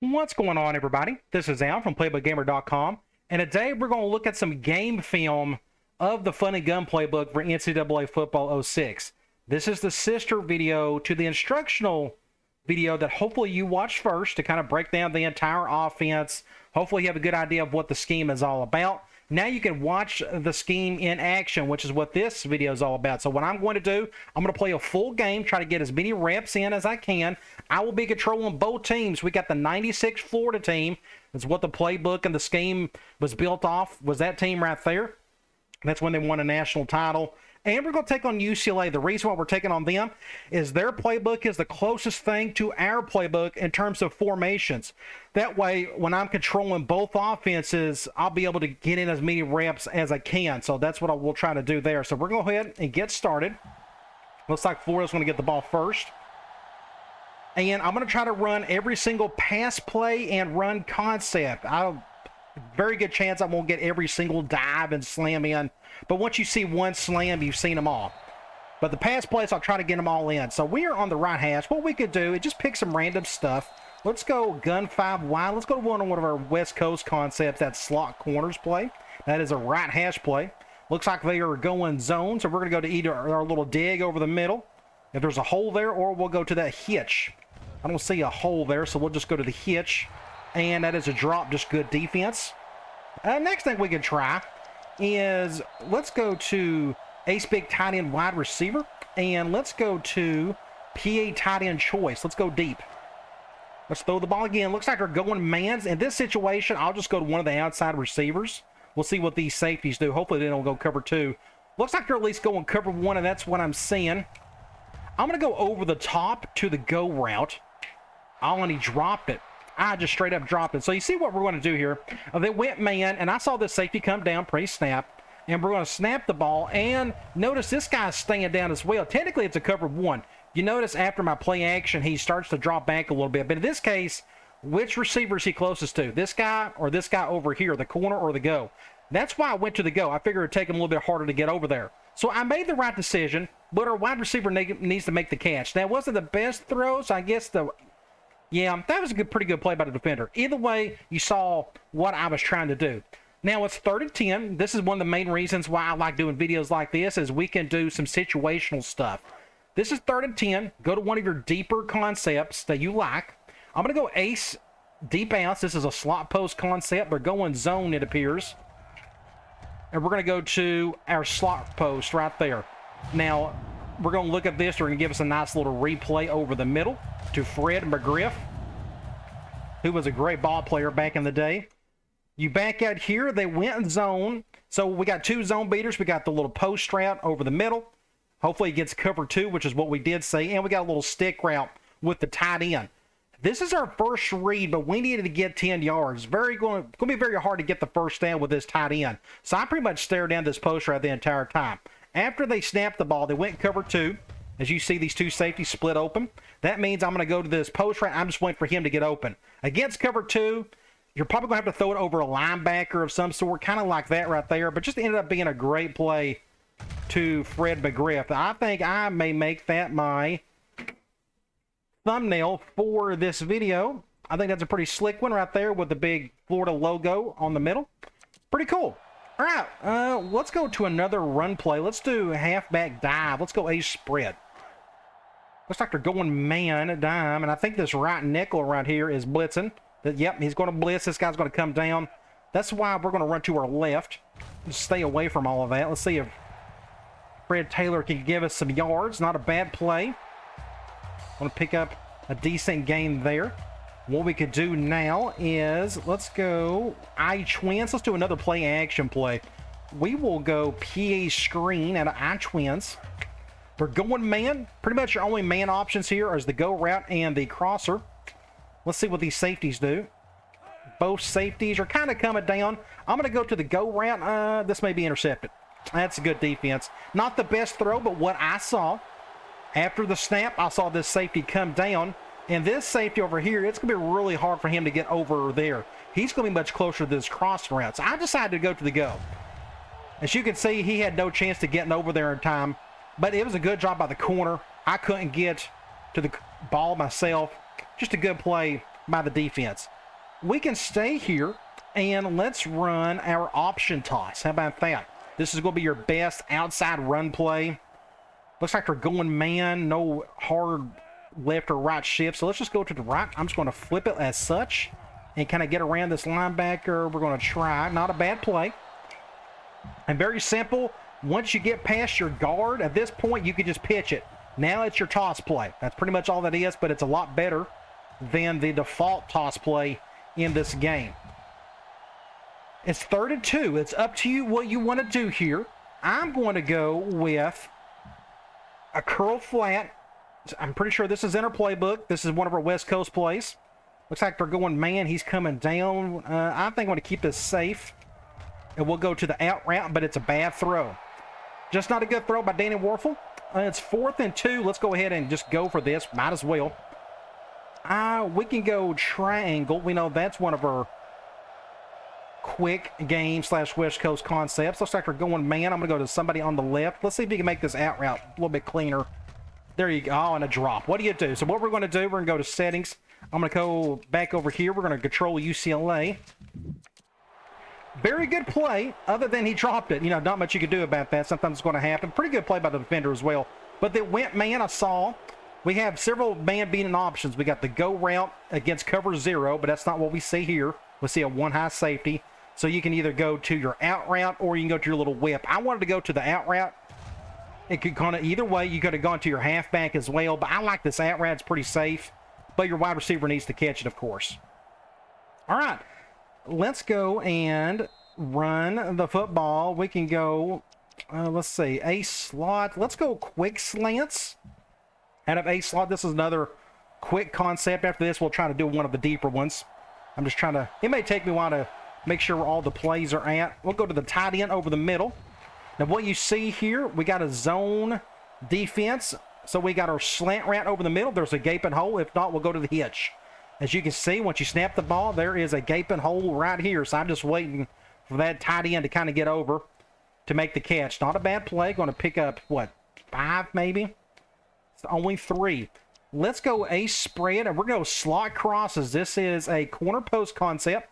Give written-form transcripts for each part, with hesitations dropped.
What's going on, everybody? This is Al from PlaybookGamer.com, and today we're going to look at some game film of the Fun and Gun Playbook for NCAA Football 06. This is the sister video to the instructional video that hopefully you watched first to kind of break down the entire offense. Hopefully you have a good idea of what the scheme is all about. Now you can watch the scheme in action, which is what this video is all about. So what I'm going to do, I'm going to play a full game, try to get as many reps in as I can. I will be controlling both teams. We got the 96 Florida team. That's what the playbook and the scheme was built off, was that team right there. That's when they won a national title. And we're going to take on UCLA. The reason why we're taking on them is their playbook is the closest thing to our playbook in terms of formations. That way, when I'm controlling both offenses, I'll be able to get in as many reps as I can. So that's what I will try to do there. So we're going to go ahead and get started. Looks like Florida's going to get the ball first. And I'm going to try to run every single pass play and run concept. Very good chance I won't get every single dive and slam in. But once you see one slam, you've seen them all. But the pass plays, I'll try to get them all in. So we are on the right hash. What we could do is just pick some random stuff. Let's go gun 5 wide. Let's go to one of our West Coast concepts, that slot corners play. That is a right hash play. Looks like they are going zone. So we're going to go to either our little dig over the middle, if there's a hole there, or we'll go to that hitch. I don't see a hole there, so we'll just go to the hitch. And that is a drop, just good defense. Next thing we can try is let's go to ace big tight end wide receiver, and let's go to PA tight end choice. Let's go deep. Let's throw the ball again. Looks like they're going mans. In this situation, I'll just go to one of the outside receivers. We'll see what these safeties do. Hopefully they don't go cover 2. Looks like they're at least going cover 1, and that's what I'm seeing. I'm going to go over the top to the go route. And he dropped it. I just straight up dropped it. So you see what we're going to do here. They went man, and I saw this safety come down pre-snap, and we're going to snap the ball. And notice this guy's staying down as well. Technically, it's a cover 1. You notice after my play action, he starts to drop back a little bit. But in this case, which receiver is he closest to? This guy or this guy over here, the corner or the go? That's why I went to the go. I figured it would take him a little bit harder to get over there. So I made the right decision, but our wide receiver needs to make the catch. Now, it wasn't the best throw, so I guess yeah, that was a pretty good play by the defender. Either way, you saw what I was trying to do. Now, it's 3rd and 10. This is one of the main reasons why I like doing videos like this, is we can do some situational stuff. This is 3rd and 10. Go to one of your deeper concepts that you like. I'm going to go ace deep outs. This is a slot post concept. They're going zone, it appears. And we're going to go to our slot post right there. Now, we're going to look at this. They're going to give us a nice little replay over the middle to Fred McGriff, who was a great ball player back in the day. You back out here, they went zone. So we got 2 zone beaters. We got the little post route over the middle. Hopefully it gets cover 2, which is what we did see. And we got a little stick route with the tight end. This is our first read, but we needed to get 10 yards. Going to be very hard to get the first down with this tight end. So I pretty much stared down this post route the entire time. After they snapped the ball, they went cover 2. As you see, these 2 safeties split open. That means I'm going to go to this post route. I'm just waiting for him to get open. Against cover 2, you're probably going to have to throw it over a linebacker of some sort, kind of like that right there. But just ended up being a great play to Fred McGriff. I think I may make that my thumbnail for this video. I think that's a pretty slick one right there with the big Florida logo on the middle. Pretty cool. All right, let's go to another run play. Let's do halfback dive. Let's go ace spread. Looks like they're going man dime, and I think this right nickel right here is blitzing. Yep, he's going to blitz. This guy's going to come down. That's why we're going to run to our left. Just stay away from all of that. Let's see if Fred Taylor can give us some yards. Not a bad play. Want to pick up a decent gain there. What we could do now is let's go I-twins. Let's do another play action play. We will go PA screen at I-twins. We're going man. Pretty much your only man options here is the go route and the crosser. Let's see what these safeties do. Both safeties are kind of coming down. I'm going to go to the go route. This may be intercepted. That's a good defense. Not the best throw, but what I saw after the snap, I saw this safety come down. And this safety over here, it's going to be really hard for him to get over there. He's going to be much closer to this cross route. So I decided to go to the go. As you can see, he had no chance to getting over there in time. But it was a good job by the corner. I couldn't get to the ball myself. Just a good play by the defense. We can stay here, and let's run our option toss. How about that? This is going to be your best outside run play. Looks like they're going man, no hard left or right shift. So let's just go to the right. I'm just going to flip it as such and kind of get around this linebacker. We're going to try. Not a bad play. And very simple. Once you get past your guard, at this point, you can just pitch it. Now it's your toss play. That's pretty much all that is, but it's a lot better than the default toss play in this game. It's 3rd and 2. It's up to you what you want to do here. I'm going to go with a curl flat. I'm pretty sure this is in our playbook. This is one of our West Coast plays. Looks like they're going man. He's coming down. I think I'm going to keep this safe. And we'll go to the out route, but it's a bad throw. Just not a good throw by Danny Warfel. It's 4th and 2. Let's go ahead and just go for this. Might as well. We can go triangle. We know that's one of our quick game / West Coast concepts. Looks like they're going man. I'm going to go to somebody on the left. Let's see if we can make this out route a little bit cleaner. There you go. Oh, and a drop. What do you do? So what we're going to do, we're going to go to settings. I'm going to go back over here. We're going to control UCLA. Very good play, other than he dropped it. You know, not much you could do about that. Sometimes it's going to happen. Pretty good play by the defender as well. But they went man, I saw. We have several man beating options. We got the go route against cover 0, but that's not what we see here. We see a one high safety. So you can either go to your out route or you can go to your little whip. I wanted to go to the out route. It could kind of either way. You could have gone to your halfback as well, but I like this out route. It's pretty safe. But your wide receiver needs to catch it, of course. All right. Let's go and run the football. We can go, let's see, a slot. Let's go quick slants out of a slot. This is another quick concept. After this, we'll try to do one of the deeper ones. I'm just trying to, it may take me a while to make sure where all the plays are at. We'll go to the tight end over the middle. Now, what you see here, we got a zone defense. So we got our slant route over the middle. There's a gaping hole. If not, we'll go to the hitch. As you can see, once you snap the ball, there is a gaping hole right here. So I'm just waiting for that tight end to kind of get over to make the catch. Not a bad play. Going to pick up, what, 5 maybe? It's only 3. Let's go a spread, and we're going to go slot crosses. This is a corner post concept.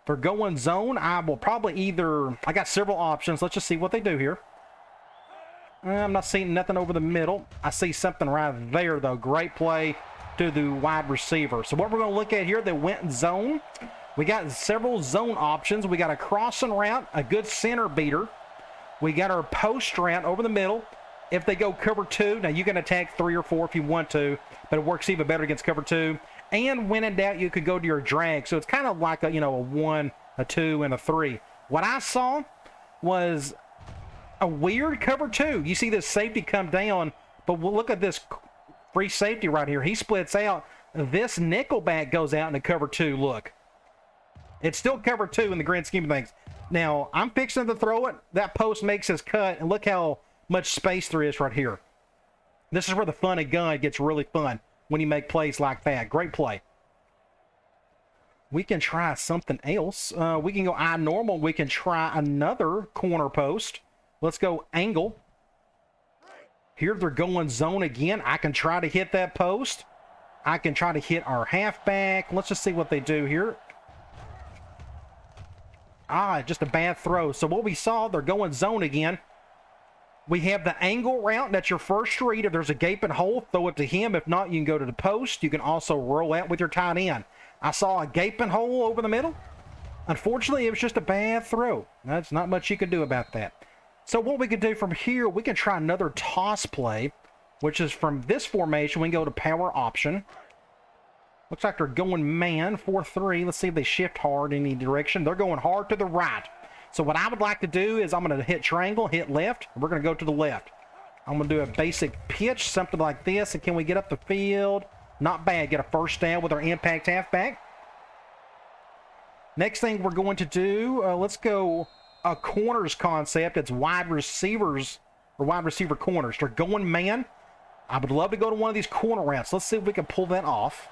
For going zone, I will probably either... I got several options. Let's just see what they do here. I'm not seeing nothing over the middle. I see something right there, though. Great play to the wide receiver. So what we're going to look at here, they went zone. We got several zone options. We got a crossing route, a good center beater. We got our post route over the middle. If they go cover 2, now you can attack 3 or 4 if you want to, but it works even better against cover 2. And when in doubt, you could go to your drag. So it's kind of like a, you know, a 1, a 2, and a 3. What I saw was a weird cover 2. You see this safety come down, but we'll look at this free safety right here. He splits out. This nickelback goes out into cover 2. Look. It's still cover 2 in the grand scheme of things. Now, I'm fixing to throw it. That post makes his cut, and look how much space there is right here. This is where the fun of gun gets really fun, when you make plays like that. Great play. We can try something else. We can go I normal. We can try another corner post. Let's go angle. Here they're going zone again. I can try to hit that post. I can try to hit our halfback. Let's just see what they do here. Just a bad throw. So what we saw, they're going zone again. We have the angle route. That's your first read. If there's a gaping hole, throw it to him. If not, you can go to the post. You can also roll out with your tight end. I saw a gaping hole over the middle. Unfortunately, it was just a bad throw. That's not much you can do about that. So what we can do from here, we can try another toss play, which is from this formation. We can go to power option. Looks like they're going man, 4-3. Let's see if they shift hard in any direction. They're going hard to the right. So what I would like to do is I'm going to hit triangle, hit left. And we're going to go to the left. I'm going to do a basic pitch, something like this. And can we get up the field? Not bad. Get a first down with our impact halfback. Next thing we're going to do, let's go a corners concept. It's wide receivers or wide receiver corners. They're going man. I would love to go to one of these corner routes. Let's see if we can pull that off.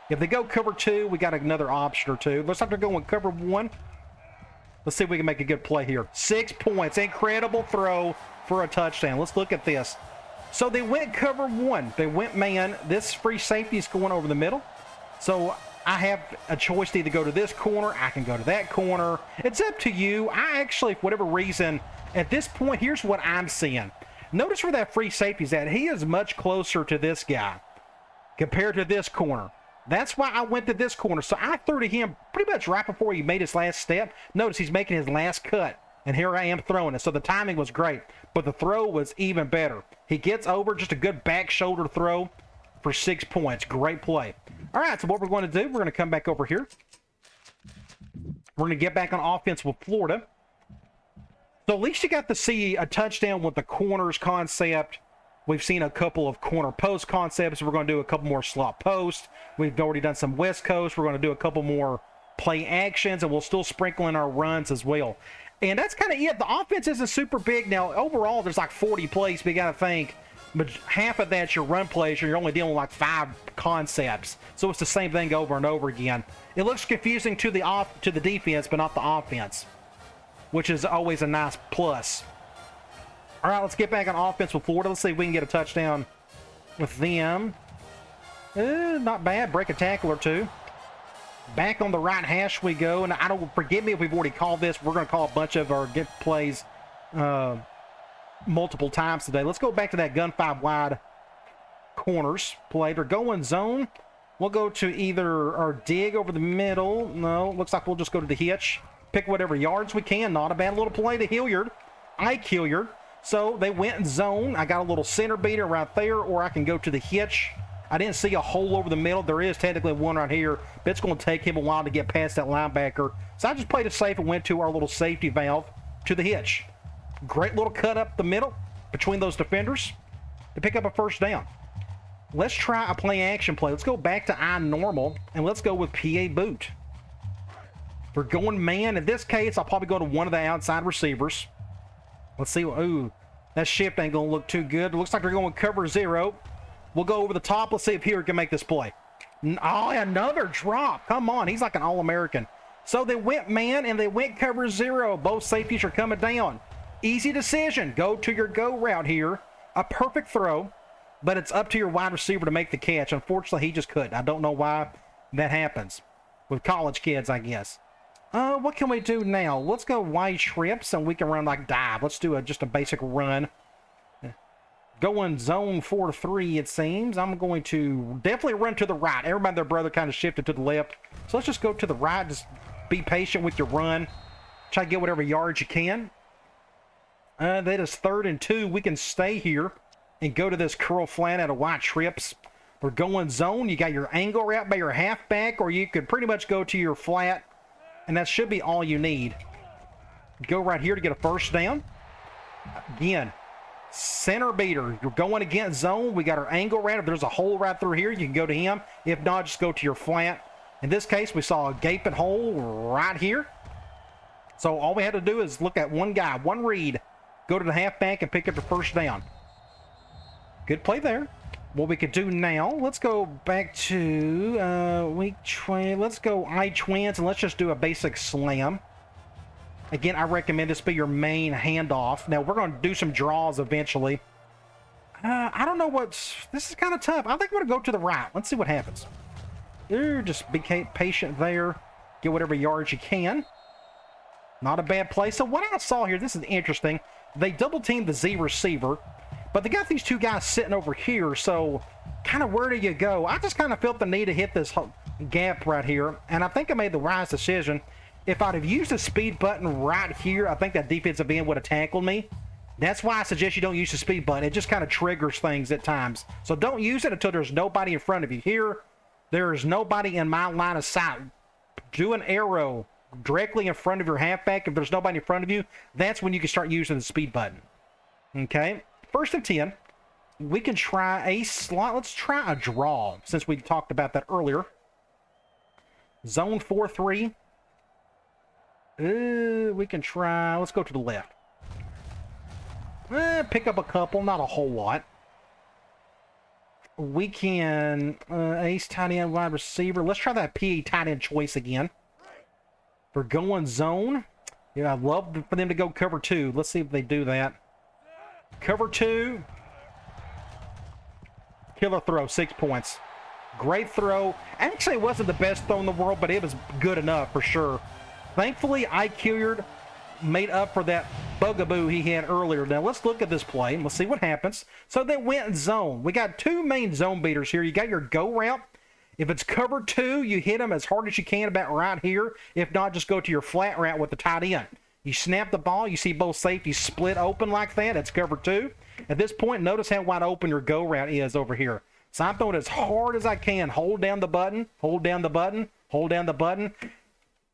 If they go cover 2, we got another option or 2. Looks like they're going cover 1. Let's see if we can make a good play here. 6 points. Incredible throw for a touchdown. Let's look at this. So they went cover 1. They went man. This free safety is going over the middle. So I have a choice to either go to this corner, I can go to that corner. It's up to you. I actually, for whatever reason, at this point, here's what I'm seeing. Notice where that free safety's at. He is much closer to this guy compared to this corner. That's why I went to this corner. So I threw to him pretty much right before he made his last step. Notice he's making his last cut. And here I am throwing it. So the timing was great. But the throw was even better. He gets over, just a good back shoulder throw for 6 points. Great play. All right, so what we're going to do, we're going to come back over here. We're going to get back on offense with Florida. So at least you got to see a touchdown with the corners concept. We've seen a couple of corner post concepts. We're going to do a couple more slot posts. We've already done some West Coast. We're going to do a couple more play actions, and we'll still sprinkle in our runs as well. And that's kind of it. The offense isn't super big. Now, overall, there's like 40 plays, but you got to think, but half of that's your run plays, and you're only dealing with like 5 concepts. So it's the same thing over and over again. It looks confusing to the defense, but not the offense, which is always a nice plus. All right, let's get back on offense with Florida. Let's see if we can get a touchdown with them. Not bad. Break a tackle or two. Back on the right hash we go. And I don't, forgive me if we've already called this. We're going to call a bunch of our get plays multiple times today. Let's go back to that gun 5 wide corners play. They're going zone. We'll go to either our dig over the middle. No, looks like we'll just go to the hitch. Pick whatever yards we can. Not a bad little play to Hilliard. Ike Hilliard. So they went in zone. I got a little center beater right there, or I can go to the hitch. I didn't see a hole over the middle. There is technically one right here, but it's going to take him a while to get past that linebacker. So I just played it safe and went to our little safety valve to the hitch. Great little cut up the middle between those defenders to pick up a first down. Let's try a play action play. Let's go back to I normal, and let's go with PA boot. We're going man. In this case, I'll probably go to one of the outside receivers. Let's see. Ooh, that shift ain't going to look too good. It looks like they're going cover 0. We'll go over the top. Let's see if Hilliard can make this play. Oh, another drop. Come on. He's like an All-American. So they went man and they went cover 0. Both safeties are coming down. Easy decision. Go to your go route here. A perfect throw, but it's up to your wide receiver to make the catch. Unfortunately, he just couldn't. I don't know why that happens with college kids, I guess. What can we do now? Let's go wide trips and we can run like dive. Let's do just a basic run. Going zone 4-3, it seems. I'm going to definitely run to the right. Everybody and their brother kind of shifted to the left. So let's just go to the right. Just be patient with your run. Try to get whatever yards you can. That is 3rd and 2. We can stay here and go to this curl flat out of wide trips. We're going zone. You got your angle route by your halfback, or you could pretty much go to your flat. And that should be all you need. Go right here to get a first down. Again, center beater. You're going against zone. We got our angle route. If there's a hole right through here, you can go to him. If not, just go to your flat. In this case, we saw a gaping hole right here. So all we had to do is look at one guy, one read, go to the halfback and pick up the first down. Good play there. What we could do now, let's go back to let's go I-twins, and let's just do a basic slam. Again, I recommend this be your main handoff. Now, we're going to do some draws eventually. I don't know this is kind of tough. I think I'm going to go to the right. Let's see what happens. Just be patient there. Get whatever yards you can. Not a bad play. So what I saw here, this is interesting. They double-teamed the Z receiver. But they got these 2 guys sitting over here, so kind of where do you go? I just kind of felt the need to hit this gap right here, and I think I made the wise decision. If I'd have used the speed button right here, I think that defensive end would have tackled me. That's why I suggest you don't use the speed button. It just kind of triggers things at times. So don't use it until there's nobody in front of you. Here, there is nobody in my line of sight. Do an arrow directly in front of your halfback. If there's nobody in front of you, that's when you can start using the speed button. Okay? 1st and 10. We can try a slot. Let's try a draw, since we talked about that earlier. Zone 4-3. We can try. Let's go to the left. Pick up a couple, not a whole lot. We can ace tight end wide receiver. Let's try that PE tight end choice again. We're going zone. Yeah, I'd love for them to go cover 2. Let's see if they do that. Cover 2. Killer throw, 6 points. Great throw. Actually, it wasn't the best throw in the world, but it was good enough for sure. Thankfully, Ike made up for that bugaboo he had earlier. Now, let's look at this play, and let's see what happens. So they went zone. We got two main zone beaters here. You got your go route. If it's cover two, you hit them as hard as you can about right here. If not, just go to your flat route with the tight end. You snap the ball. You see both safeties split open like that. That's cover two. At this point, notice how wide open your go route is over here. So I'm throwing it as hard as I can. Hold down the button. Hold down the button. Hold down the button.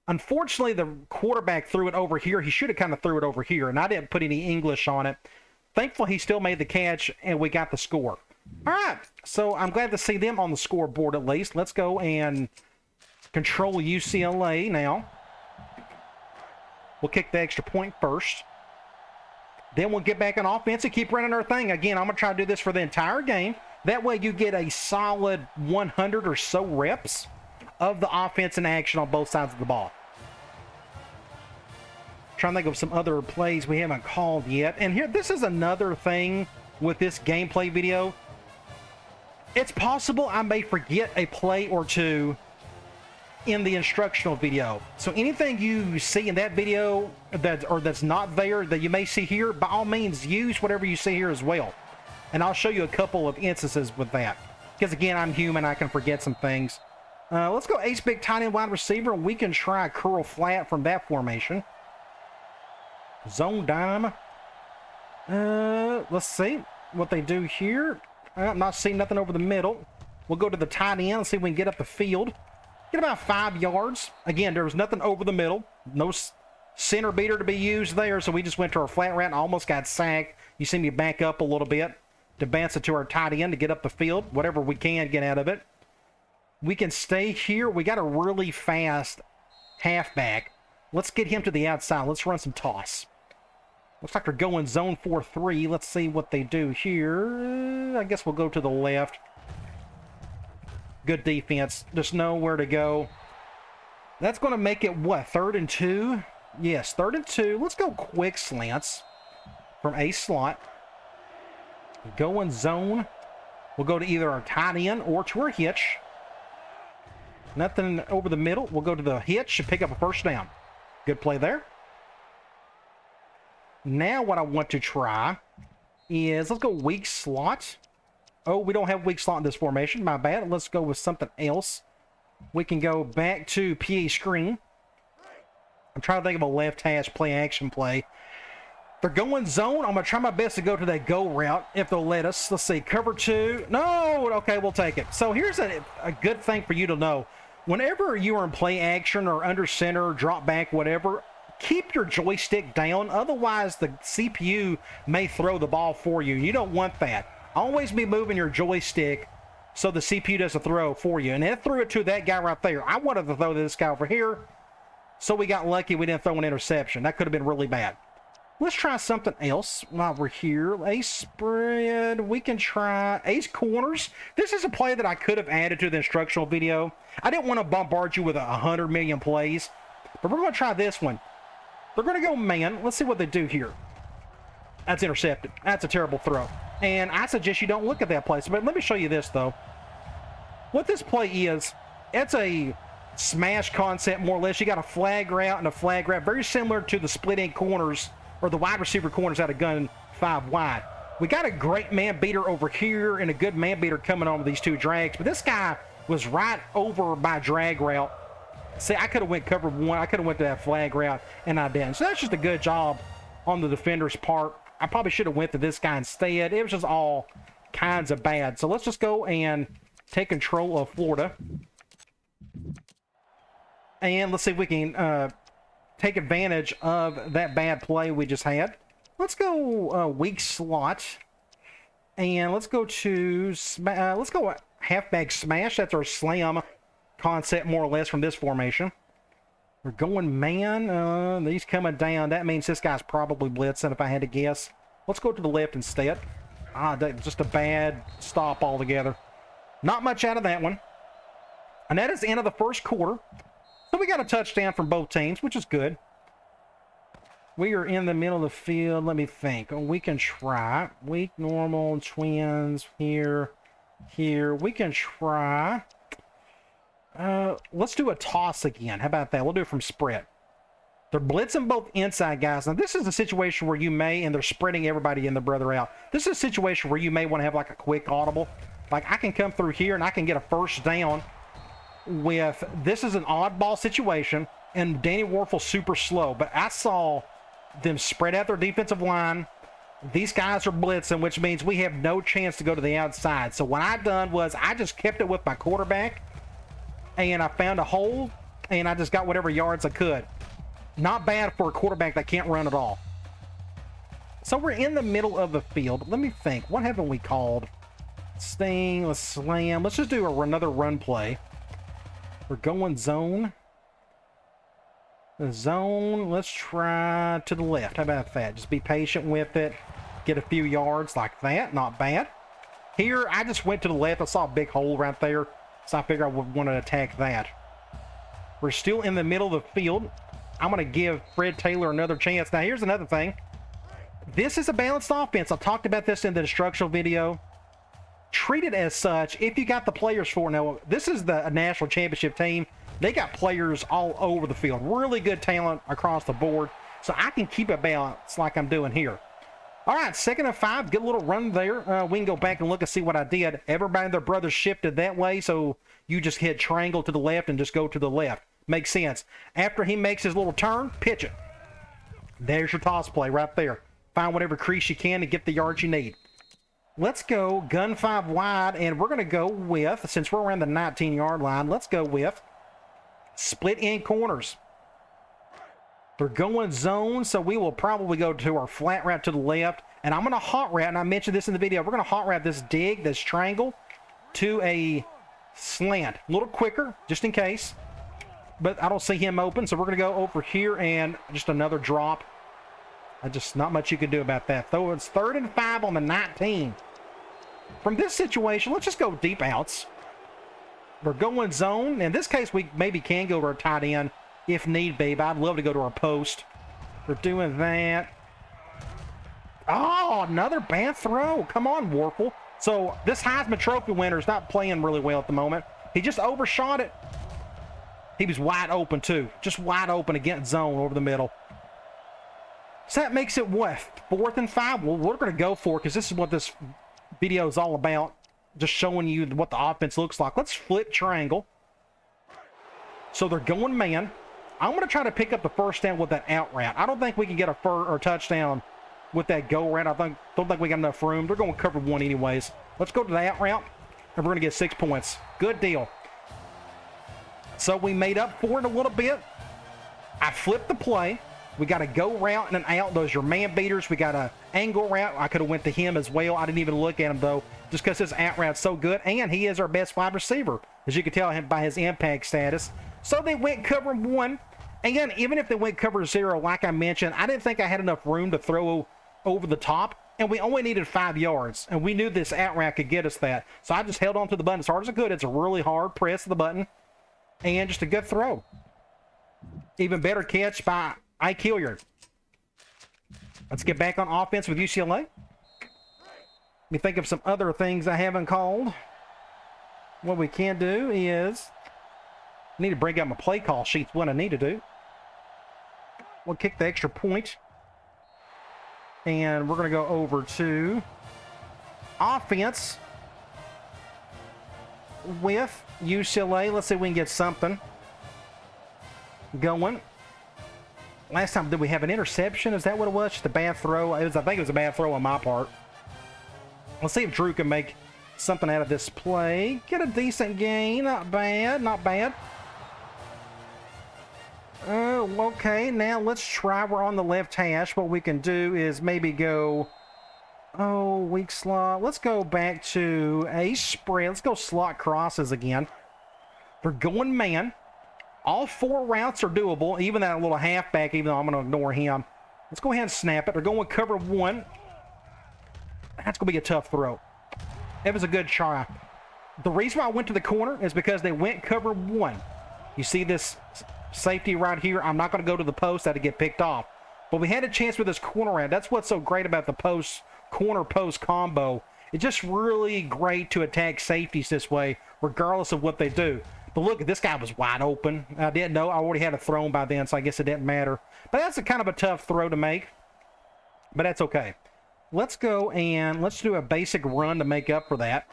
Unfortunately, the quarterback threw it over here. He should have kind of threw it over here, and I didn't put any English on it. Thankfully, he still made the catch, and we got the score. All right, so I'm glad to see them on the scoreboard at least. Let's go and control UCLA now. We'll kick the extra point first. Then we'll get back on offense and keep running our thing. Again, I'm going to try to do this for the entire game. That way you get a solid 100 or so reps of the offense in action on both sides of the ball. Trying to think of some other plays we haven't called yet. And here, this is another thing with this gameplay video. It's possible I may forget a play or two in the instructional video. So anything you see in that video that's not there that you may see here, by all means use whatever you see here as well. And I'll show you a couple of instances with that. Because again, I'm human, I can forget some things. Let's go ace big tight end wide receiver. We can try curl flat from that formation. Zone dime. Let's see what they do here. I'm not seeing nothing over the middle. We'll go to the tight end. Let's see if we can get up the field. Get about 5 yards. Again, there was nothing over the middle. No center beater to be used there, so we just went to our flat route and almost got sacked. You see me back up a little bit to bounce it to our tight end to get up the field. Whatever we can get out of it. We can stay here. We got a really fast halfback. Let's get him to the outside. Let's run some toss. Looks like they're going zone 4-3. Let's see what they do here. I guess we'll go to the left. Good defense. Just know where to go. That's going to make it, what, 3rd and 2? Yes, 3rd and 2. Let's go quick slants from a slot. Going zone. We'll go to either our tight end or to our hitch. Nothing over the middle. We'll go to the hitch and pick up a first down. Good play there. Now what I want to try is, let's go weak slot. Oh, we don't have weak slot in this formation. My bad. Let's go with something else. We can go back to PA screen. I'm trying to think of a left hash play action play. They're going zone. I'm going to try my best to go to that go route if they'll let us. Let's see. Cover 2. No. Okay, we'll take it. So here's a good thing for you to know. Whenever you are in play action or under center, drop back, whatever, keep your joystick down. Otherwise, the CPU may throw the ball for you. You don't want that. Always be moving your joystick so the CPU doesn't throw for you. And it threw it to that guy right there. I wanted to throw to this guy over here, so we got lucky we didn't throw an interception. That could have been really bad. Let's try something else while we're here. Ace spread. We can try ace corners. This is a play that I could have added to the instructional video. I didn't want to bombard you with 100 million plays, but we're going to try this one. They're going to go man. Let's see what they do here. That's intercepted. That's a terrible throw. And I suggest you don't look at that play. But let me show you this, though. What this play is, it's a smash concept, more or less. You got a flag route and a flag route, very similar to the split end corners or the wide receiver corners out of gun 5 wide. We got a great man beater over here and a good man beater coming on with these two drags. But this guy was right over my drag route. See, I could have went cover 1. I could have went to that flag route, and I didn't. So that's just a good job on the defender's part. I probably should have went to this guy instead. It was just all kinds of bad. So let's just go and take control of Florida. And let's see if we can take advantage of that bad play we just had. Let's go weak slot. And let's go to let's go halfback smash. That's our slam concept, more or less, from this formation. We're going man. He's coming down. That means this guy's probably blitzing, if I had to guess. Let's go to the left instead. Just a bad stop altogether. Not much out of that one. And that is the end of the first quarter. So we got a touchdown from both teams, which is good. We are in the middle of the field. Let me think. We can try. Weak, normal, twins, here. We can try. Let's do a toss again. How about that? We'll do it from spread. They're blitzing both inside guys. Now, this is a situation where you may, and they're spreading everybody and their brother out. This is a situation where you may want to have like a quick audible. Like, I can come through here and I can get a first down with, this is an oddball situation, and Danny Warfel's super slow. But I saw them spread out their defensive line. These guys are blitzing, which means we have no chance to go to the outside. So what I done was I just kept it with my quarterback, and I found a hole, and I just got whatever yards I could. Not bad for a quarterback that can't run at all. So we're in the middle of the field. Let me think. What haven't we called? Sting, let's slam. Let's just do another run play. We're going zone. The zone, let's try to the left. How about that? Just be patient with it. Get a few yards like that. Not bad. Here, I just went to the left. I saw a big hole right there, so I figured I would want to attack that. We're still in the middle of the field. I'm going to give Fred Taylor another chance. Now, here's another thing. This is a balanced offense. I talked about this in the instructional video. Treat it as such if you got the players for it. Now, this is the national championship team. They got players all over the field. Really good talent across the board. So I can keep it balanced like I'm doing here. All right, 2nd and 5. Get a little run there. We can go back and look and see what I did. Everybody and their brothers shifted that way, so you just hit triangle to the left and just go to the left. Makes sense. After he makes his little turn, pitch it. There's your toss play right there. Find whatever crease you can to get the yards you need. Let's go gun 5 wide, and we're going to go with, since we're around the 19-yard line, let's go with split end corners. They're going zone, so we will probably go to our flat route to the left, and I'm going to hot route, and I mentioned this in the video, we're going to hot route this dig, this triangle, to a slant. A little quicker, just in case. But I don't see him open, so we're going to go over here and just another drop. Not much you can do about that. Though it's 3rd and 5 on the 19. From this situation, let's just go deep outs. We're going zone. In this case, we maybe can go to our tight end if need be, but I'd love to go to our post. We're doing that. Oh, another bad throw. Come on, Warfel. So this Heisman Trophy winner is not playing really well at the moment. He just overshot it. He was wide open, too. Just wide open against zone over the middle. So that makes it what? 4th and 5? Well, we're going to go for it because this is what this video is all about. Just showing you what the offense looks like. Let's flip triangle. So they're going man. I'm going to try to pick up the first down with that out route. I don't think we can get a touchdown with that go route. Don't think we got enough room. They're going to cover 1 anyways. Let's go to the out route, and we're going to get 6 points. Good deal. So we made up for it a little bit. I flipped the play. We got a go route and an out. Those are man beaters. We got a angle route. I could have went to him as well. I didn't even look at him, though, just because his out route's so good. And he is our best wide receiver, as you can tell him by his impact status. So they went cover 1. Again, even if they went cover 0, like I mentioned, I didn't think I had enough room to throw over the top. And we only needed 5 yards. And we knew this out route could get us that. So I just held on to the button as hard as I could. It's a really hard press of the button. And just a good throw. Even better catch by Ike Hilliard. Let's get back on offense with UCLA. Let me think of some other things I haven't called. What we can do is, I need to bring out my play call sheets. What I need to do. We'll kick the extra point. And we're going to go over to offense with UCLA. Let's see if we can get something going. Last time, did we have an interception? Is that what it was? Just a bad throw? I think it was a bad throw on my part. Let's see if Drew can make something out of this play. Get a decent gain. Not bad. Not bad. Okay. Now let's try. We're on the left hash. What we can do is maybe go... weak slot. Let's go back to a spread. Let's go slot crosses again. They're going man. All 4 routes are doable, even that little halfback, even though I'm going to ignore him. Let's go ahead and snap it. They're going cover 1. That's going to be a tough throw. It was a good try. The reason why I went to the corner is because they went cover 1. You see this safety right here? I'm not going to go to the post. That'd get picked off. But we had a chance with this corner route. That's what's so great about the corner-post combo. It's just really great to attack safeties this way, regardless of what they do. But look, this guy was wide open. I didn't know. I already had a thrown by then, so I guess it didn't matter. But that's a kind of a tough throw to make. But that's okay. Let's go and let's do a basic run to make up for that.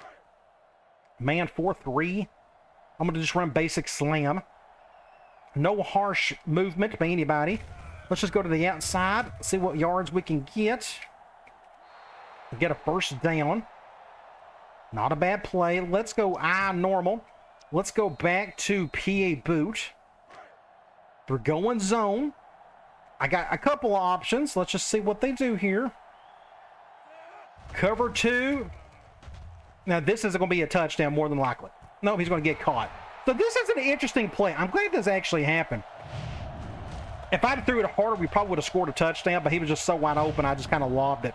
Man 4-3. I'm going to just run basic slam. No harsh movement by anybody. Let's just go to the outside, see what yards we can get. Get a first down. Not a bad play. Let's go I normal. Let's go back to PA boot. They're going zone. I got a couple of options. Let's just see what they do here. Cover 2. Now, this is going to be a touchdown more than likely. No, he's going to get caught. So this is an interesting play. I'm glad this actually happened. If I'd threw it harder, we probably would have scored a touchdown, but he was just so wide open, I just kind of lobbed it.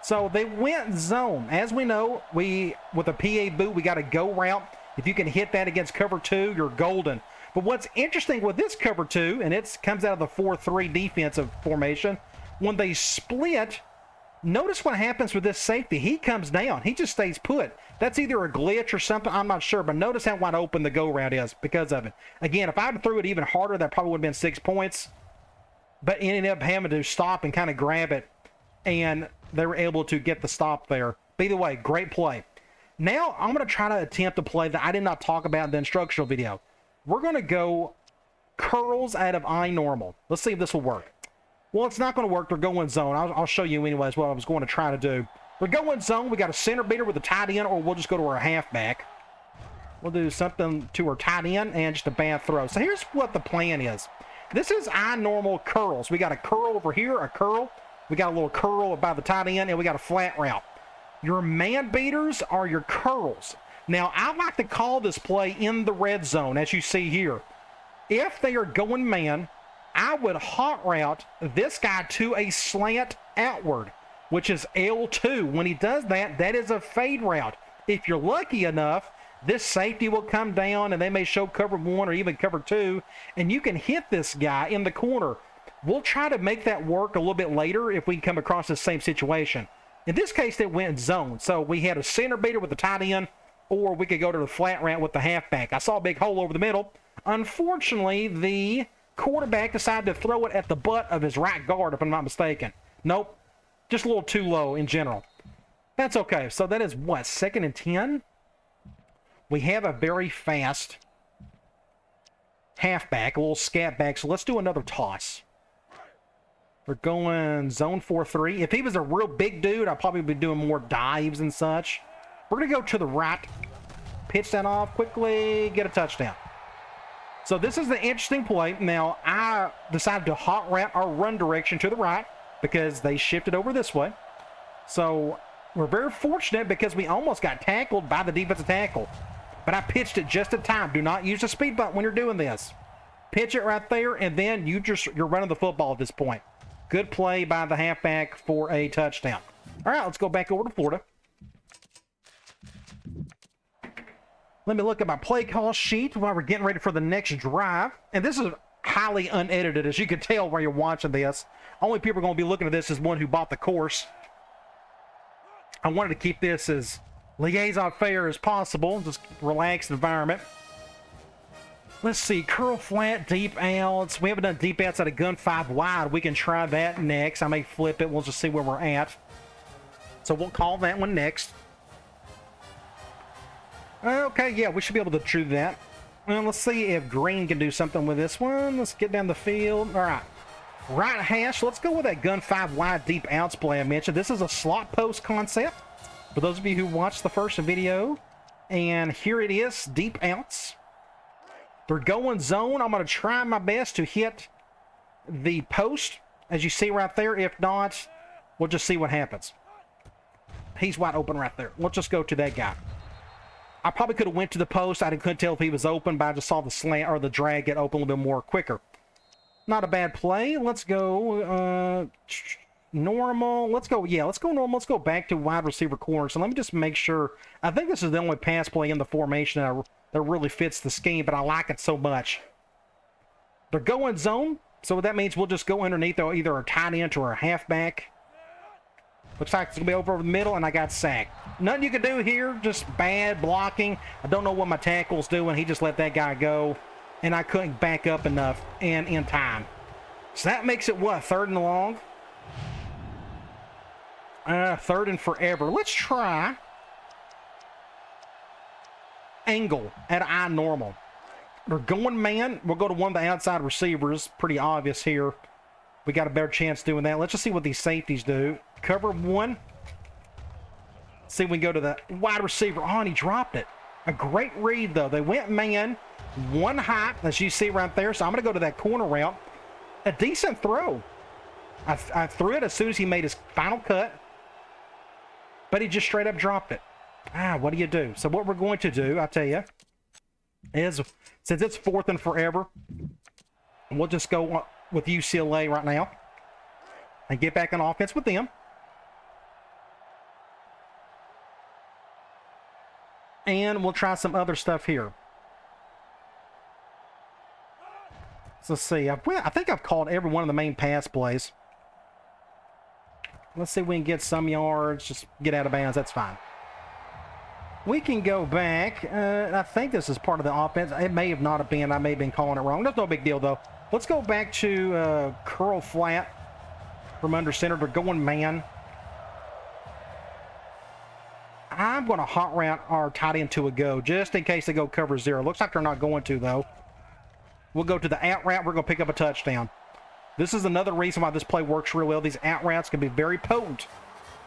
So they went zone. As we know, with a PA boot, we got a go route. If you can hit that against cover 2, you're golden. But what's interesting with this cover 2, and it comes out of the 4-3 defensive formation, when they split, notice what happens with this safety. He comes down. He just stays put. That's either a glitch or something. I'm not sure, but notice how wide open the go route is because of it. Again, if I had threw it even harder, that probably would have been 6 points. But ended up having to stop and kind of grab it, and they were able to get the stop there. But either way, great play. Now, I'm going to try to attempt a play that I did not talk about in the instructional video. We're going to go curls out of I normal. Let's see if this will work. Well, it's not going to work. They're going zone. I'll show you anyways what I was going to try to do. We're going zone. We got a center beater with a tight end, or we'll just go to our halfback. We'll do something to our tight end and just a bad throw. So here's what the plan is. This is I normal curls. We got a curl over here, a curl. We got a little curl by the tight end, and we got a flat route. Your man beaters are your curls. Now, I like to call this play in the red zone, as you see here. If they are going man, I would hot route this guy to a slant outward, which is L2. When he does that, that is a fade route. If you're lucky enough, this safety will come down, and they may show cover 1 or even cover 2, and you can hit this guy in the corner. We'll try to make that work a little bit later if we come across the same situation. In this case, it went zone. So we had a center beater with the tight end, or we could go to the flat route with the halfback. I saw a big hole over the middle. Unfortunately, the quarterback decided to throw it at the butt of his right guard, if I'm not mistaken. Nope. Just a little too low in general. That's okay. So that is what? 2nd and 10? We have a very fast halfback, a little scat back. So let's do another toss. We're going zone 4-3. If he was a real big dude, I'd probably be doing more dives and such. We're going to go to the right. Pitch that off quickly. Get a touchdown. So this is the interesting play. Now, I decided to hot route our run direction to the right because they shifted over this way. So we're very fortunate because we almost got tackled by the defensive tackle. But I pitched it just in time. Do not use the speed button when you're doing this. Pitch it right there, and then you're running the football at this point. Good play by the halfback for a touchdown. All right, let's go back over to Florida. Let me look at my play call sheet while we're getting ready for the next drive. And this is highly unedited, as you can tell while you're watching this. Only people are going to be looking at this is one who bought the course. I wanted to keep this as liaison fair as possible. Just relaxed environment. Let's see. Curl flat, deep outs. We haven't done deep outs at a gun 5 wide. We can try that next. I may flip it. We'll just see where we're at. So we'll call that one next. Okay, yeah, we should be able to do that. Well, let's see if Green can do something with this one. Let's get down the field. All right. Right hash. Let's go with that gun 5 wide deep outs play I mentioned. This is a slot post concept for those of you who watched the first video. And here it is, deep outs. They're going zone. I'm going to try my best to hit the post, as you see right there. If not, we'll just see what happens. He's wide open right there. Let's just go to that guy. I probably could have went to the post. I couldn't tell if he was open, but I just saw the slant or the drag get open a little bit more quicker. Not a bad play. Let's go normal. Let's go normal. Let's go back to wide receiver corner. So let me just make sure. I think this is the only pass play in the formation that really fits the scheme, but I like it so much. They're going zone, so that means we'll just go underneath either a tight end or a halfback. Looks like it's going to be over the middle, and I got sacked. Nothing you can do here, just bad blocking. I don't know what my tackle's doing. He just let that guy go, and I couldn't back up enough and in time. So that makes it, what, 3rd and long? 3rd and forever. Let's try angle at I normal. We're going man. We'll go to one of the outside receivers. Pretty obvious here. We got a better chance doing that. Let's just see what these safeties do. Cover 1. See if we can go to the wide receiver. Oh, and he dropped it. A great read, though. They went man, 1 high, as you see right there. So I'm going to go to that corner route. A decent throw. I threw it as soon as he made his final cut. But he just straight up dropped it. What do you do? So what we're going to do, I tell you, is since it's 4th and forever, we'll just go with UCLA right now and get back on offense with them. And we'll try some other stuff here. So let's see. I think I've called every one of the main pass plays. Let's see if we can get some yards. Just get out of bounds. That's fine. We can go back. I think this is part of the offense. It may have not been. I may have been calling it wrong. That's no big deal, though. Let's go back to curl flat from under center. They're going man. I'm going to hot route our tight end to a go, just in case they go cover 0. Looks like they're not going to, though. We'll go to the out route. We're going to pick up a touchdown. This is another reason why this play works real well. These out routes can be very potent.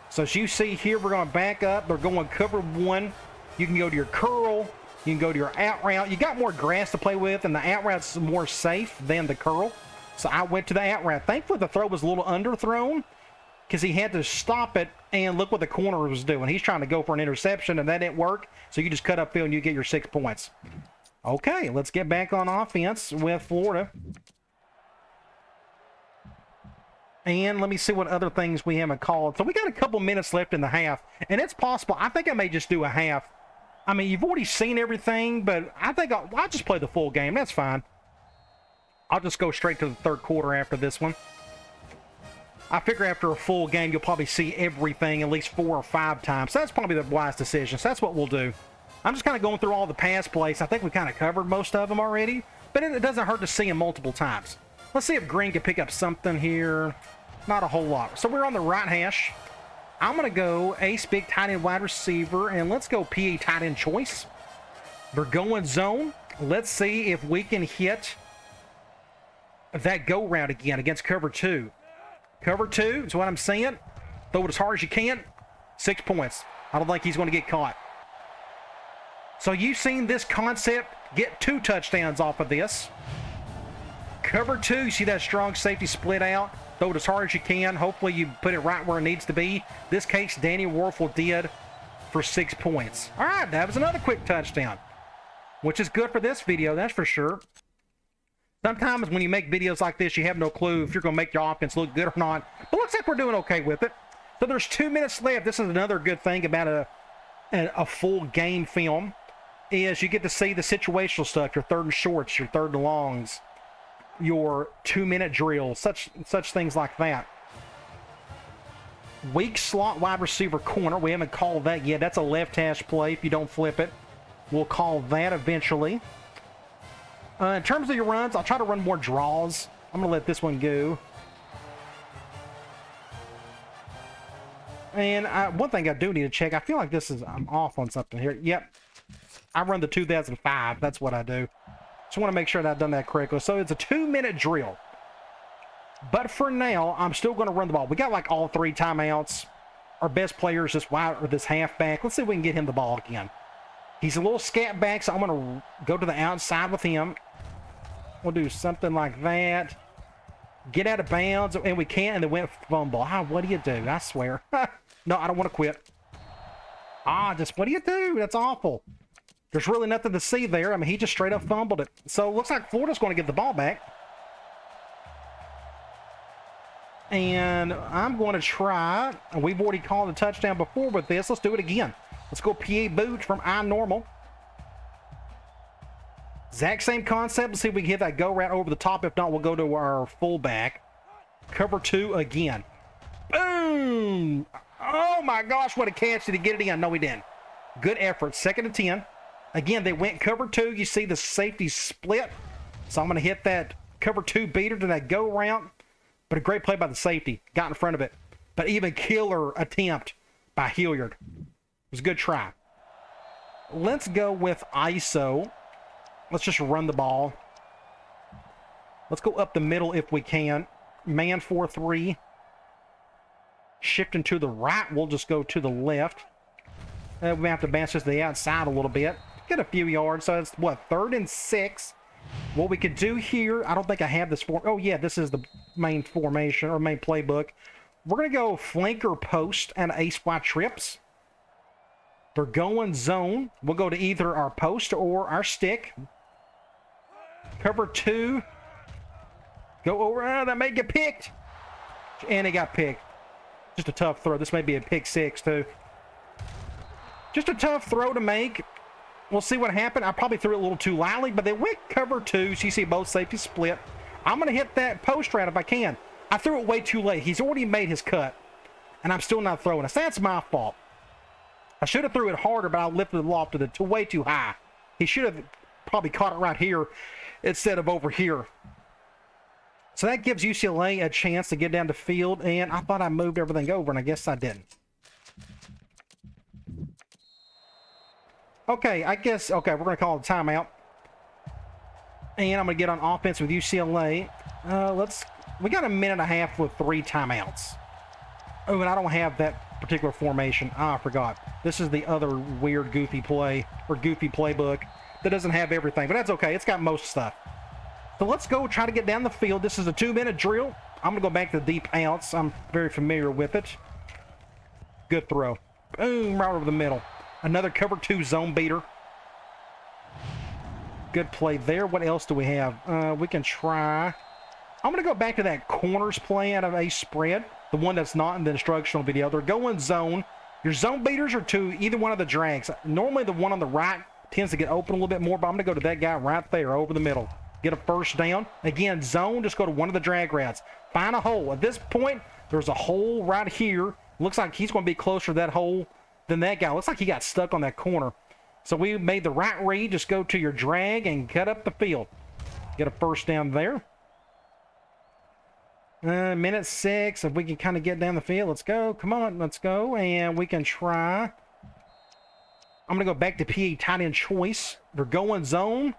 So as you see here, we're going to back up. They're going cover 1. You can go to your curl. You can go to your out route. You got more grass to play with, and the out route's more safe than the curl. So I went to the out route. Thankfully, the throw was a little underthrown because he had to stop it, and look what the corner was doing. He's trying to go for an interception, and that didn't work. So you just cut upfield, and you get your 6 points. Okay, let's get back on offense with Florida. And let me see what other things we haven't called. So we got a couple minutes left in the half, and it's possible. I think I may just do a half. I mean, you've already seen everything, but I think I'll just play the full game. That's fine. I'll just go straight to the 3rd quarter after this one. I figure after a full game, you'll probably see everything at least 4 or 5 times. So that's probably the wise decision. So that's what we'll do. I'm just kind of going through all the pass plays. I think we kind of covered most of them already, but it doesn't hurt to see them multiple times. Let's see if Green can pick up something here. Not a whole lot. So we're on the right hash. I'm going to go ace big tight end wide receiver, and let's go PA tight end choice. We're going zone. Let's see if we can hit that go route again against cover 2. Cover 2 is what I'm saying. Throw it as hard as you can. 6 points. I don't think he's going to get caught. So you've seen this concept. Get 2 touchdowns off of this. Cover 2, you see that strong safety split out. Throw it as hard as you can. Hopefully you put it right where it needs to be. This case, Danny Werfel did for 6 points. All right, that was another quick touchdown, which is good for this video, that's for sure. Sometimes when you make videos like this, you have no clue if you're going to make your offense look good or not. But looks like we're doing okay with it. So there's 2 minutes left. This is another good thing about a full game film, is you get to see the situational stuff, your 3rd and shorts, your 3rd and longs, your 2-minute drills, such things like that. Weak slot wide receiver corner. We haven't called that yet. That's a left hash play if you don't flip it. We'll call that eventually. In terms of your runs, I'll try to run more draws. I'm going to let this one go. And one thing I do need to check, I feel like I'm off on something here. Yep. I run the 2005. That's what I do. Just want to make sure that I've done that correctly. So it's a 2-minute drill. But for now, I'm still going to run the ball. We got like all 3 timeouts. Our best player is this wide or this halfback. Let's see if we can get him the ball again. He's a little scat back, so I'm going to go to the outside with him. We'll do something like that. Get out of bounds, and we can't, and they went fumble. What do you do? I swear. No, I don't want to quit. What do you do? That's awful. There's really nothing to see there. I mean, he just straight up fumbled it. So it looks like Florida's going to get the ball back. And I'm going to try. We've already called a touchdown before with this. Let's do it again. Let's go PA boot from I normal. Exact same concept. Let's see if we can hit that go route over the top. If not, we'll go to our fullback. Cover 2 again. Boom! Oh my gosh, what a catch. Did he get it in? No, he didn't. Good effort. 2nd and 10. Again, they went cover 2. You see the safety split. So I'm going to hit that cover 2 beater to that go route. But a great play by the safety. Got in front of it. But even killer attempt by Hilliard. It was a good try. Let's go with ISO. Let's just run the ball. Let's go up the middle if we can. Man 4-3. Shifting to the right. We'll just go to the left. We may have to bounce just to the outside a little bit. Get a few yards. So it's, what, 3rd and 6. What we could do here, I don't think I have this form. Oh, yeah, this is the main formation or main playbook. We're going to go flanker post and ace wide trips. They're going zone. We'll go to either our post or our stick. Cover 2. Go over. That may get picked. And it got picked. Just a tough throw. This may be a pick 6, too. Just a tough throw to make. We'll see what happened. I probably threw it a little too loudly, but they went cover 2. So you see both safeties split. I'm going to hit that post route if I can. I threw it way too late. He's already made his cut. And I'm still not throwing it. So that's my fault. I should have threw it harder, but I lifted the loft to way too high. He should have probably caught it right here instead of over here. So that gives UCLA a chance to get down the field, and I thought I moved everything over, and I guess I didn't. Okay, we're going to call it a timeout. And I'm going to get on offense with UCLA. We got a minute and a half with 3 timeouts. Oh, and I don't have that particular formation. I forgot. This is the other weird, goofy play, or goofy playbook that doesn't have everything, but that's okay. It's got most stuff. So let's go try to get down the field. This is a 2-minute drill. I'm going to go back to the deep outs. I'm very familiar with it. Good throw. Boom, right over the middle. Another cover 2 zone beater. Good play there. What else do we have? We can try. I'm going to go back to that corners play out of a spread. The one that's not in the instructional video. They're going zone. Your zone beaters are to either one of the drags. Normally the one on the right tends to get open a little bit more, but I'm going to go to that guy right there over the middle. Get a first down. Again, zone, just go to one of the drag routes. Find a hole. At this point, there's a hole right here. Looks like he's going to be closer to that hole than that guy. Looks like he got stuck on that corner. So we made the right read. Just go to your drag and cut up the field. Get a first down there. Minute 6. If we can kind of get down the field. Let's go. Come on. Let's go. And we can try. I'm going to go back to PA tight end choice. They're going zone.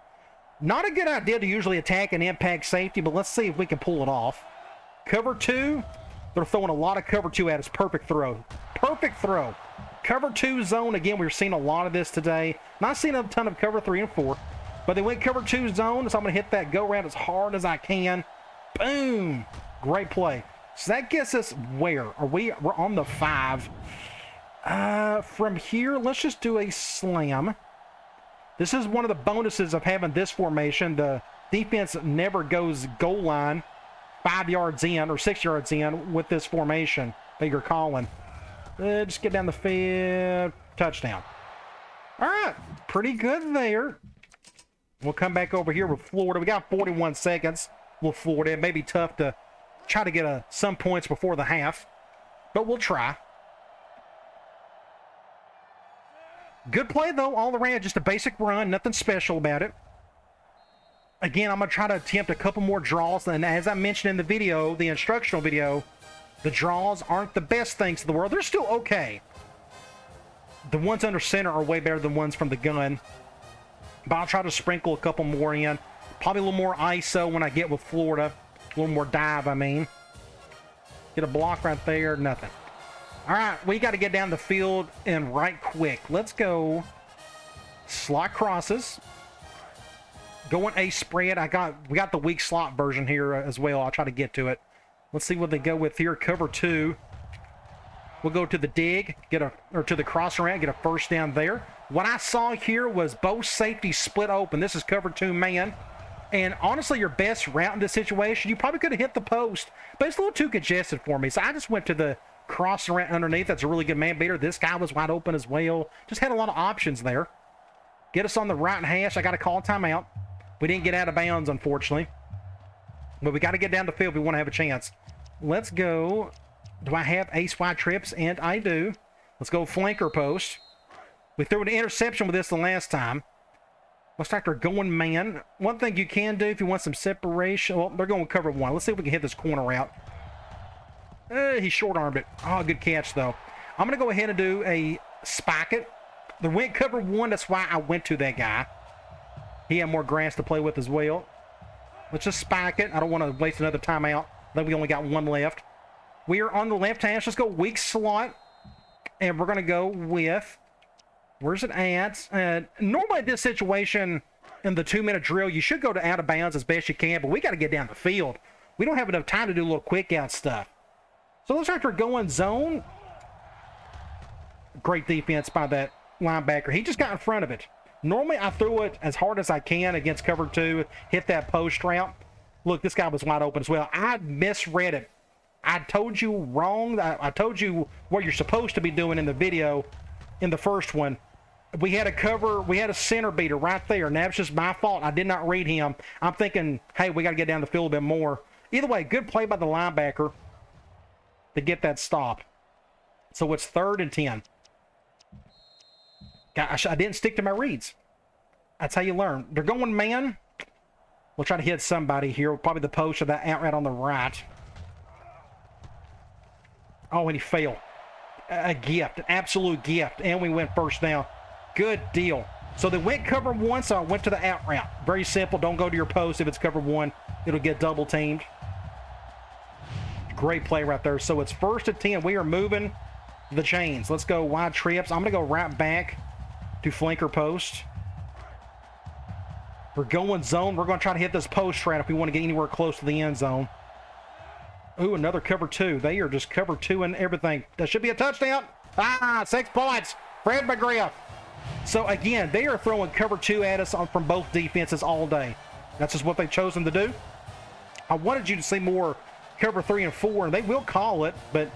Not a good idea to usually attack and impact safety, but let's see if we can pull it off. Cover 2. They're throwing a lot of cover 2 at us. Perfect throw. Perfect throw. Cover 2 zone. Again, we're seeing a lot of this today. Not seeing a ton of cover 3 and 4, but they went cover 2 zone, so I'm going to hit that go route as hard as I can. Boom. Great play. So that gets us where? We're on the 5. From here, let's just do a slam. This is one of the bonuses of having this formation. The defense never goes goal line 5 yards in or 6 yards in with this formation that you're calling. Just get down the field. Touchdown. All right. Pretty good there. We'll come back over here with Florida. We got 41 seconds with Florida. It may be tough to try to get some points before the half, but we'll try. Good play, though, all around. Just a basic run. Nothing special about it. Again, I'm going to try to attempt a couple more draws. And as I mentioned in the video, the instructional video, the draws aren't the best things in the world. They're still okay. The ones under center are way better than ones from the gun. But I'll try to sprinkle a couple more in. Probably a little more ISO when I get with Florida. A little more dive, I mean. Get a block right there. Nothing. All right, we got to get down the field and right quick. Let's go slot crosses. Going a spread. We got the weak slot version here as well. I'll try to get to it. Let's see what they go with here. Cover 2. We'll go to the dig, to the cross route, get a first down there. What I saw here was both safeties split open. This is cover 2 man. And honestly, your best route in this situation, you probably could have hit the post, but it's a little too congested for me. So I just went to the cross route underneath. That's a really good man beater. This guy was wide open as well. Just had a lot of options there. Get us on the right hash. I got to call a timeout. We didn't get out of bounds, unfortunately. But we got to get down the field if we want to have a chance. Let's go Do I have ace wide trips? And I do. Let's go flanker post. We threw an interception with this the last time. Looks like they're going man. One thing you can do if you want some separation. Well, they're going cover one. Let's see if we can hit this corner out. He short-armed it. Oh, good catch, though. I'm going to go ahead and do a spike it. They went cover one. That's why I went to that guy. He had more grass to play with as well. Let's just spike it. I don't want to waste another timeout. I think we only got one left. We are on the left hash. Let's go weak slot. And we're going to go with... Where's it at? Normally in this situation, in the 2-minute drill, you should go to out of bounds as best you can, but we got to get down the field. We don't have enough time to do a little quick out stuff. So looks like we're going zone. Great defense by that linebacker. He just got in front of it. Normally, I threw it as hard as I can against cover two, hit that post route. Look, this guy was wide open as well. I misread it. I told you wrong. I told you what you're supposed to be doing in the video in the first one. We had a cover, we had a center beater right there, and that's just my fault. I did not read him. I'm thinking, hey, we got to get down the field a bit more. Either way, good play by the linebacker to get that stop. So it's 3rd and 10. Gosh, I didn't stick to my reads. That's how you learn. They're going man. We'll try to hit somebody here. Probably the post or that out right on the right. Oh, and he failed. A gift, an absolute gift. And we went first down. Good deal. So they went cover one, so I went to the out route. Very simple. Don't go to your post if it's cover one. It'll get double teamed. Great play right there. So it's 1st and 10. We are moving the chains. Let's go wide trips. I'm going to go right back to flanker post. We're going zone. We're going to try to hit this post route if we want to get anywhere close to the end zone. Ooh, another cover two. They are just cover two and everything. That should be a touchdown. 6 points. Fred McGriff. So again, they are throwing cover two at us from both defenses all day. That's just what they've chosen to do. I wanted you to see more cover 3 and 4, and they will call it, but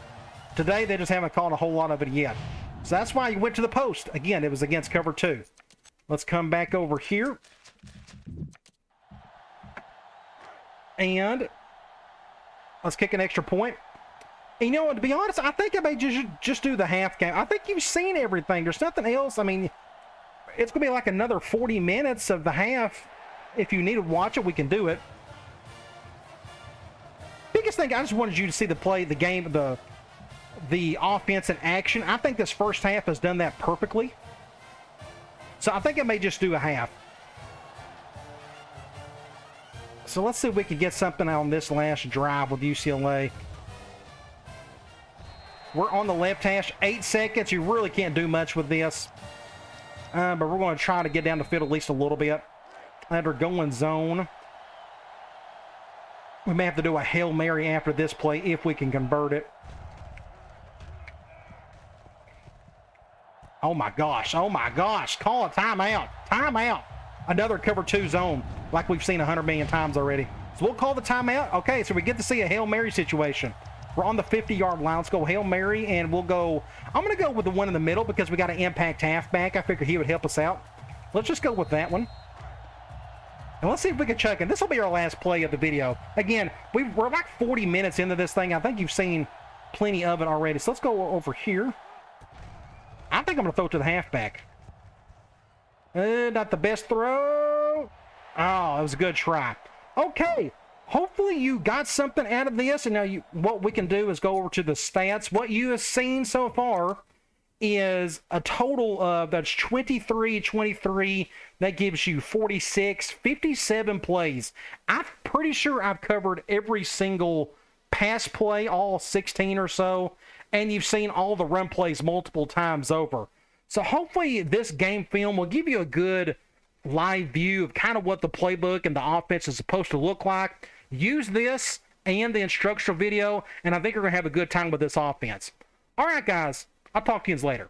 today they just haven't called a whole lot of it yet. So that's why you went to the post. Again, it was against cover 2. Let's come back over here. And let's kick an extra point. And you know what, to be honest, I think I may just do the half game. I think you've seen everything. There's nothing else. I mean, it's going to be like another 40 minutes of the half. If you need to watch it, we can do it. Biggest thing, I just wanted you to see the play, the game, the offense in action. I think this first half has done that perfectly. So I think I may just do a half. So let's see if we can get something on this last drive with UCLA. We're on the left hash, 8 seconds. You really can't do much with this. But we're going to try to get down the field at least a little bit. And we're going zone. We may have to do a Hail Mary after this play if we can convert it. Oh my gosh, oh my gosh. Call a timeout. Timeout. Another cover 2 zone like we've seen 100 million times already. So we'll call the timeout. Okay, so we get to see a Hail Mary situation. We're on the 50-yard line. Let's go Hail Mary, and we'll go... I'm going to go with the one in the middle because we got an impact halfback. I figured he would help us out. Let's just go with that one. And let's see if we can chuck in. This will be our last play of the video. Again, we're like 40 minutes into this thing. I think you've seen plenty of it already. So let's go over here. I think I'm going to throw it to the halfback. Not the best throw. Oh, it was a good try. Okay. Hopefully you got something out of this. And now what we can do is go over to the stats. What you have seen so far is a total of, that's 23. That gives you 46, 57 plays. I'm pretty sure I've covered every single pass play, all 16 or so. And you've seen all the run plays multiple times over. So hopefully this game film will give you a good live view of kind of what the playbook and the offense is supposed to look like. Use this and the instructional video, and I think you're going to have a good time with this offense. All right, guys. I'll talk to you later.